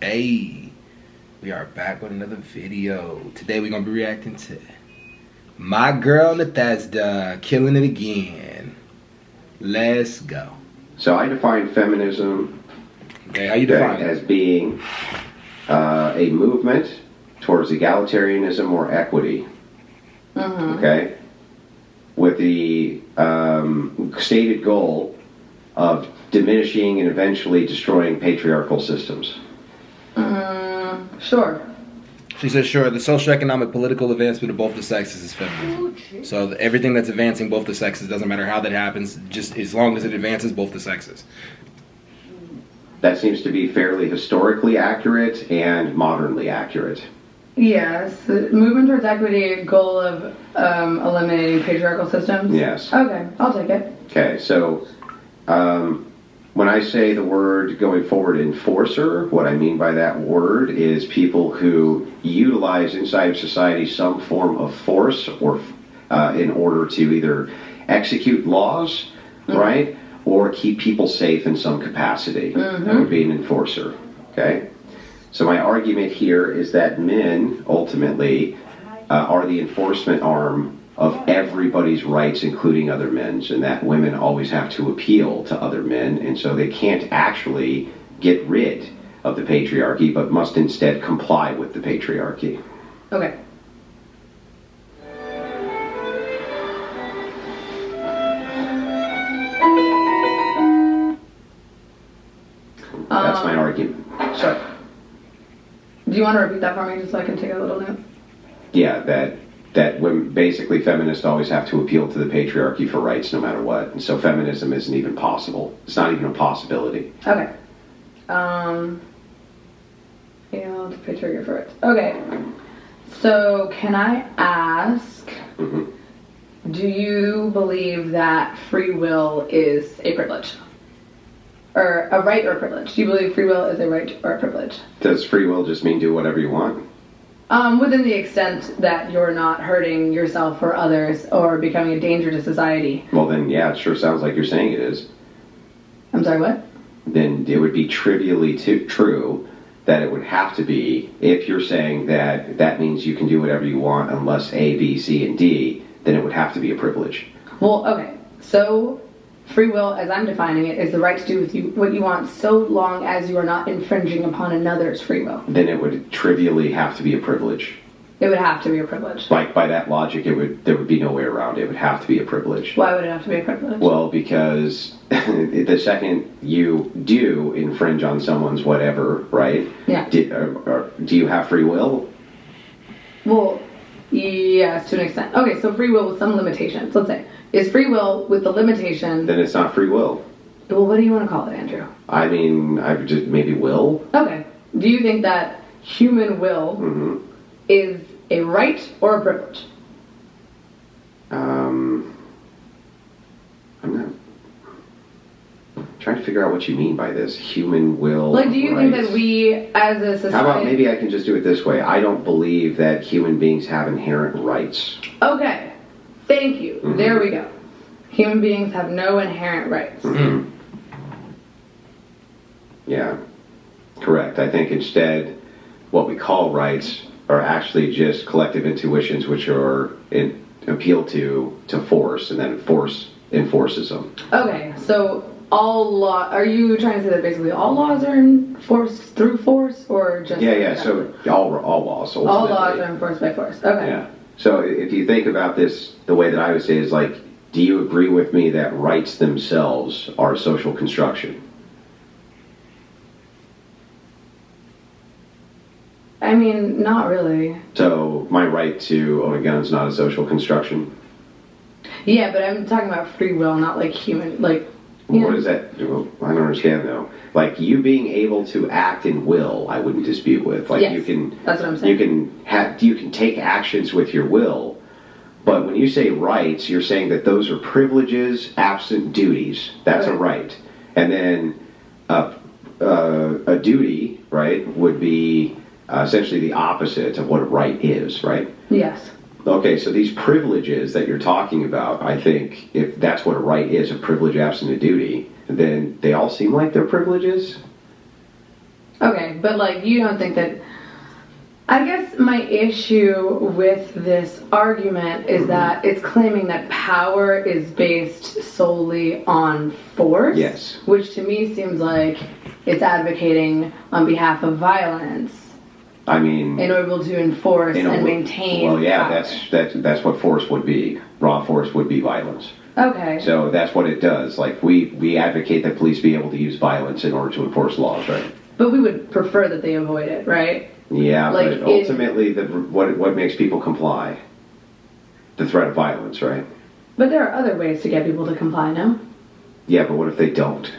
Hey, we are back with another video. Today we're gonna be reacting to my girl Nathasda killing it again. Let's go. So I define feminism Okay, how you define it? as being a movement towards egalitarianism or equity. Okay, with the stated goal of diminishing and eventually destroying patriarchal systems. Sure. She says, sure, the social, economic, political advancement of both the sexes is feminism. So everything that's advancing both the sexes, doesn't matter how that happens, just as long as it advances both the sexes. That seems to be fairly historically accurate and modernly accurate. Yes. The movement towards equity, goal of eliminating patriarchal systems? Yes. Okay, I'll take it. Okay, so when I say the word going forward enforcer, what I mean by that word is people who utilize inside of society some form of force or in order to either execute laws, right, or keep people safe in some capacity. That would be an enforcer, okay? So my argument here is that men ultimately are the enforcement arm of everybody's rights, including other men's, and that women always have to appeal to other men, and so they can't actually get rid of the patriarchy, but must instead comply with the patriarchy. Okay. That's my argument. Sure. Do you want to repeat that for me just so I can take a little note? Yeah, that women, basically feminists always have to appeal to the patriarchy for rights no matter what, and so feminism isn't even possible. It's not even a possibility. Okay. Yeah, the patriarchy for it. Okay. So can I ask, do you believe that free will is a privilege? Or a right or a privilege? Do you believe free will is a right or a privilege? Does free will just mean do whatever you want? Within the extent that you're not hurting yourself or others or becoming a danger to society. Well then, yeah, it sure sounds like you're saying it is. I'm sorry, what? Then it would be trivially true that it would have to be, if you're saying that that means you can do whatever you want unless A, B, C, and D, then it would have to be a privilege. Well, okay, so free will, as I'm defining it, is the right to do with you what you want so long as you are not infringing upon another's free will. Then it would trivially have to be a privilege. It would have to be a privilege. Like, by that logic, there would be no way around it. It would have to be a privilege. Why would it have to be a privilege? Well, because the second you do infringe on someone's whatever, right? Yeah. Do you have free will? Well, yes, to an extent. Okay, so free will with some limitations. Let's say, is free will with the limitation? Then it's not free will. Well, what do you want to call it, Andrew? I mean, I would just maybe will. Okay. Do you think that human will is a right or a privilege? I'm not trying to figure out what you mean by this. Human will. Like, do you think rights. that we, as a society... How about maybe I can just do it this way? I don't believe that human beings have inherent rights. Okay. Thank you. There we go. Human beings have no inherent rights. Yeah, correct. I think instead what we call rights are actually just collective intuitions which are appeal to force, and then force enforces them. Okay, so all law... Are you trying to say that basically all laws are enforced through force, or just... Yeah, so all laws ultimately. All laws are enforced by force. Okay. Yeah. So if you think about this, the way that I would say is like, do you agree with me that rights themselves are social construction? I mean, not really. So my right to own a gun is not a social construction? Yeah, but I'm talking about free will, not like human, like... You know. What is that? Well, I don't understand though. Like, you being able to act in will, I wouldn't dispute with. Like, yes, you can... That's what I'm saying. You can take actions with your will, but when you say rights, you're saying that those are privileges absent duties. That's a right. And then a duty, right, would be essentially the opposite of what a right is, right? Yes. Okay, so these privileges that you're talking about, I think if that's what a right is, a privilege absent a duty, then they all seem like they're privileges. Okay, but like you don't think that. I guess my issue with this argument is that it's claiming that power is based solely on force. Yes. Which to me seems like it's advocating on behalf of violence. I mean, in order to enforce and maintain. Well, yeah, power. that's what force would be. Raw force would be violence. Okay. So that's what it does. Like we advocate that police be able to use violence in order to enforce laws, right? But we would prefer that they avoid it, right? Yeah, like but ultimately, what makes people comply? The threat of violence, right? But there are other ways to get people to comply, no? Yeah, but what if they don't?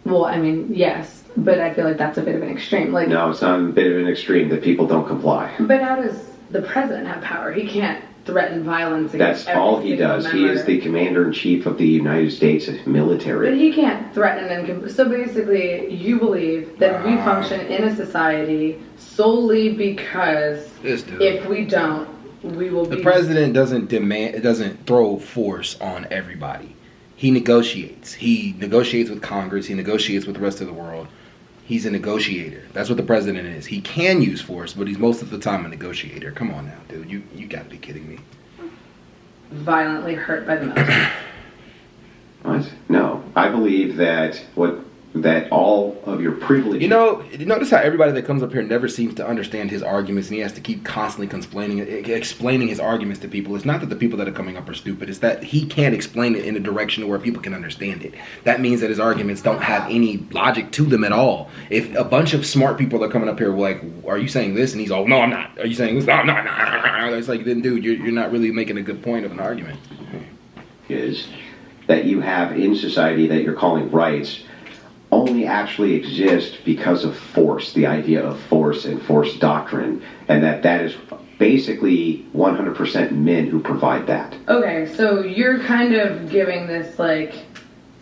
Well, I mean, yes, but I feel like that's a bit of an extreme. Like, no, it's not a bit of an extreme that people don't comply. But how does the president have power? He can't threaten violence against That's all he does. Member. He is the commander-in-chief of the United States military. But he can't threaten and... So basically, you believe that we function in a society solely because if we don't, we will be... The president doesn't throw force on everybody. He negotiates. He negotiates with Congress. He negotiates with the rest of the world. He's a negotiator. That's what the president is. He can use force, but he's most of the time a negotiator. Come on now, dude. You gotta be kidding me. Violently hurt by the military. What? No. I believe that all of your privileges... You notice how everybody that comes up here never seems to understand his arguments, and he has to keep constantly explaining his arguments to people. It's not that the people that are coming up are stupid. It's that he can't explain it in a direction where people can understand it. That means that his arguments don't have any logic to them at all. If a bunch of smart people are coming up here like, are you saying this? And he's all, no, I'm not. Are you saying this? No, I'm not. It's like, then, dude, you're not really making a good point of an argument. Is that you have in society that you're calling rights only actually exist because of force, the idea of force and force doctrine, and that is basically 100% men who provide that. Okay, so you're kind of giving this, like,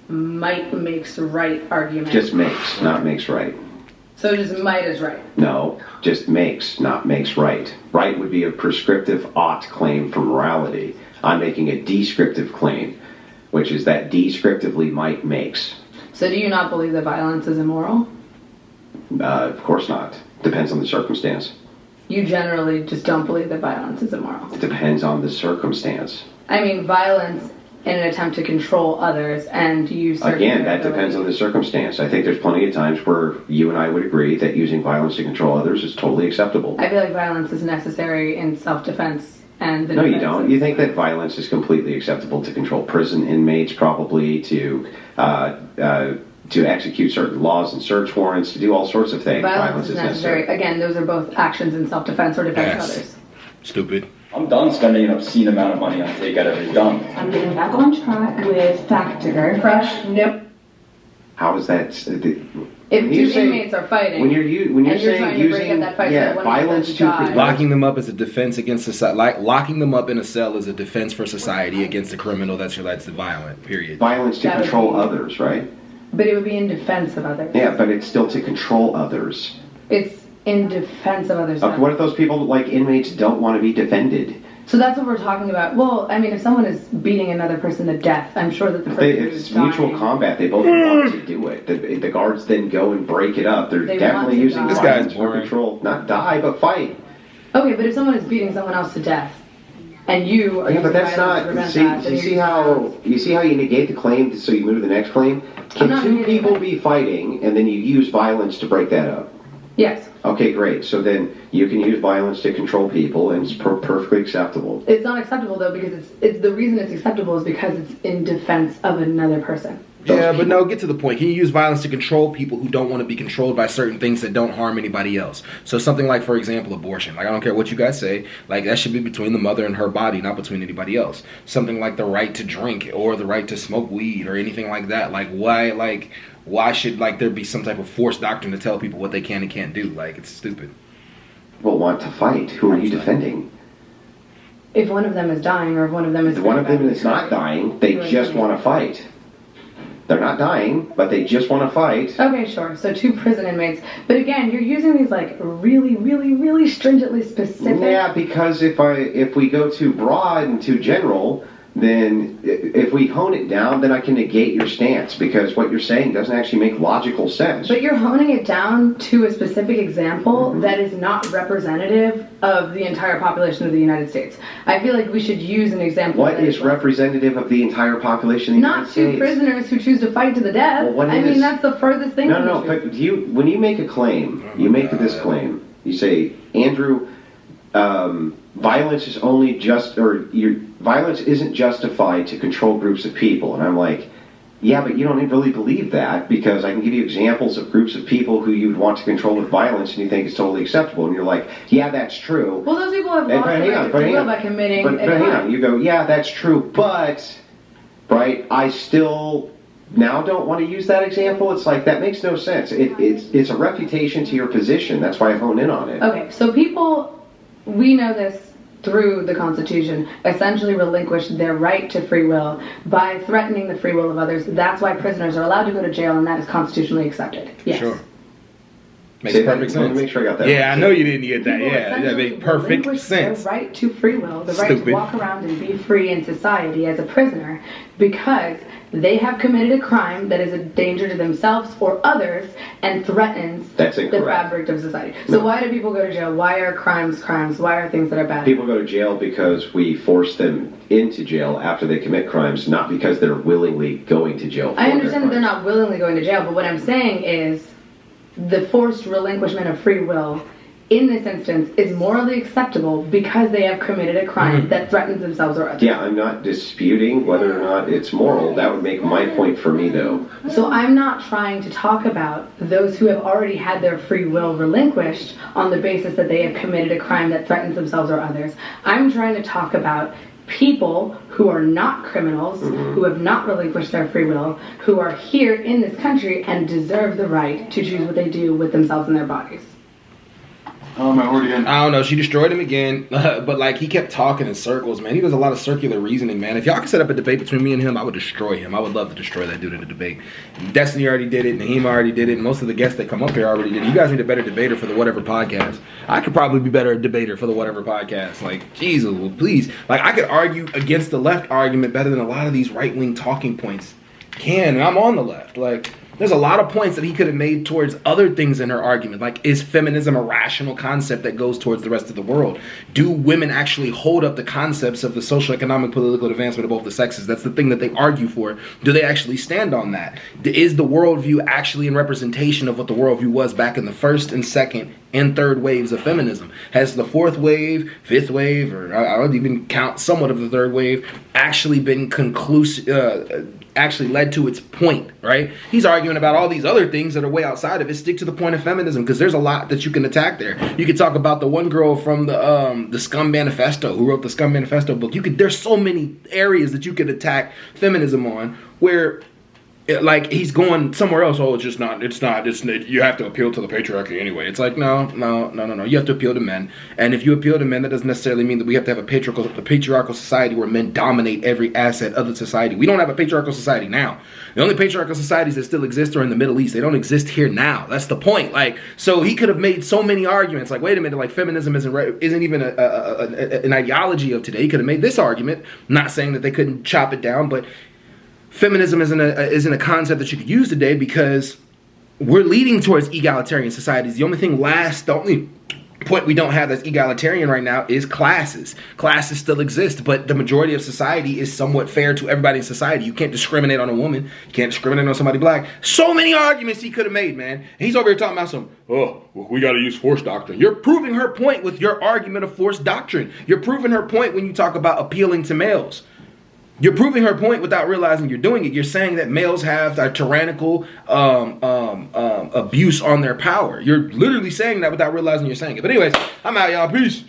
might makes right argument. Just makes, not makes right. So just might is right? No, just makes, not makes right. Right would be a prescriptive ought claim for morality. I'm making a descriptive claim, which is that descriptively might makes. So do you not believe that violence is immoral? Of course not. Depends on the circumstance. You generally just don't believe that violence is immoral? It depends on the circumstance. I mean, violence in an attempt to control others and use... Again, that depends on the circumstance. I think there's plenty of times where you and I would agree that using violence to control others is totally acceptable. I feel like violence is necessary in self-defense. No, you don't. You think that violence is completely acceptable to control prison inmates, probably to execute certain laws and search warrants, to do all sorts of things. Violence is necessary. Again, those are both actions in self-defense or defense of others. Stupid. I'm done spending an obscene amount of money on takeout every done. I'm getting back on track with factor. Fresh? Nope. How is that? If two inmates are fighting, when you're saying trying using to break up that fight, so violence to locking them up as a defense against society, like locking them up in a cell is a defense for society against a criminal that's violent. Period. Violence to control others, right? But it would be in defense of others. Yeah, but it's still to control others. It's in defense of others. Okay, what if those people, like inmates, don't want to be defended? So that's what we're talking about. Well, I mean, if someone is beating another person to death, I'm sure that the person it's mutual combat. They both want to do it. The guards then go and break it up. They're definitely using this guy's boring. Control, not die, but fight. Okay, but if someone is beating someone else to death, and you are but that's not. You see how you negate the claim, so you move to the next claim. Can two people be fighting and then you use violence to break that up? Yes. Okay, great. So then you can use violence to control people, and it's perfectly acceptable. It's not acceptable though, because it's the reason it's acceptable is because it's in defense of another person. But no, get to the point. Can you use violence to control people who don't want to be controlled by certain things that don't harm anybody else? So something like, for example, abortion. Like, I don't care what you guys say. Like, that should be between the mother and her body, not between anybody else. Something like the right to drink or the right to smoke weed or anything like that. Why should there be some type of forced doctrine to tell people what they can and can't do? Like, it's stupid. People want to fight. Who are you defending? If one of them is dying or if one of them is... One of them is not dying. They just want to fight. They're not dying, but they just want to fight. Okay, sure. So two prison inmates. But again, you're using these really, really, really stringently specific... Yeah, because if we go too broad and too general, then if we hone it down, then I can negate your stance, because what you're saying doesn't actually make logical sense. But you're honing it down to a specific example that is not representative of the entire population of the United States. I feel like we should use an example. What is representative of the entire population of the United States? Not two prisoners who choose to fight to the death. Well, I mean, that's the furthest thing. No, but when you make a claim, you make this claim. You say, Andrew, violence is only violence isn't justified to control groups of people. And I'm like, yeah, but you don't really believe that, because I can give you examples of groups of people who you would want to control with violence and you think it's totally acceptable. And you're like, yeah, that's true. Well, those people have lost their right to by committing but hang on. You go, yeah, that's true, but, right, I still now don't want to use that example. It's like, that makes no sense. It's a refutation to your position. That's why I hone in on it. Okay, so people, we know this through the Constitution, essentially relinquish their right to free will by threatening the free will of others. That's why prisoners are allowed to go to jail, and that is constitutionally accepted. Yes. Sure. Makes perfect sense. Let me make sure I got that. Yeah, right. I know you didn't get that. People Yeah, that makes perfect sense. The right to free will, the right to walk around and be free in society as a prisoner, because they have committed a crime that is a danger to themselves or others and threatens the fabric of society. So why do people go to jail? Why are crimes crimes? Why are things that are bad? People go to jail because we force them into jail after they commit crimes, not because they're willingly going to jail for I understand that they're crimes. not willingly going to jail, but what I'm saying is the forced relinquishment of free will in this instance is morally acceptable because they have committed a crime that threatens themselves or others. Yeah, I'm not disputing whether or not it's moral. That would make my point for me, though. So I'm not trying to talk about those who have already had their free will relinquished on the basis that they have committed a crime that threatens themselves or others. I'm trying to talk about people who are not criminals, who have not relinquished their free will, who are here in this country and deserve the right to choose what they do with themselves and their bodies. I don't know. She destroyed him again, but like he kept talking in circles, man. He does a lot of circular reasoning, man. If y'all could set up a debate between me and him, I would destroy him. I would love to destroy that dude in a debate. Destiny already did it. Naheem already did it. And most of the guests that come up here already did it. You guys need a better debater for the Whatever podcast. I could probably be better debater for the Whatever podcast. Like, Jesus, well, please. Like, I could argue against the left argument better than a lot of these right-wing talking points can. And I'm on the left. Like, there's a lot of points that he could have made towards other things in her argument. Like, is feminism a rational concept that goes towards the rest of the world? Do women actually hold up the concepts of the social, economic, political advancement of both the sexes? That's the thing that they argue for. Do they actually stand on that? Is the worldview actually in representation of what the worldview was back in the first and second and third waves of feminism? Has the fourth wave, fifth wave, or I don't even count somewhat of the third wave, actually been conclusive, actually led to its point, right? He's arguing about all these other things that are way outside of it. Stick to the point of feminism, because there's a lot that you can attack there. You could talk about the one girl from the Scum Manifesto who wrote the Scum Manifesto book. There's so many areas that you could attack feminism on where like he's going somewhere else. Oh, it's not, you have to appeal to the patriarchy anyway. It's like, no. You have to appeal to men. And if you appeal to men, that doesn't necessarily mean that we have to have a patriarchal society where men dominate every asset of the society. We don't have a patriarchal society now. The only patriarchal societies that still exist are in the Middle East. They don't exist here now. That's the point. Like, so he could have made so many arguments. Like, wait a minute, like feminism isn't even an ideology of today. He could have made this argument. I'm not saying that they couldn't chop it down, but feminism isn't a concept that you could use today because we're leading towards egalitarian societies. The only point we don't have that's egalitarian right now is classes. Classes still exist, but the majority of society is somewhat fair to everybody in society. You can't discriminate on a woman. You can't discriminate on somebody black. So many arguments he could have made, man. And he's over here talking about we got to use force doctrine. You're proving her point with your argument of force doctrine. You're proving her point when you talk about appealing to males. You're proving her point without realizing you're doing it. You're saying that males have a tyrannical abuse on their power. You're literally saying that without realizing you're saying it. But anyways, I'm out, y'all. Peace.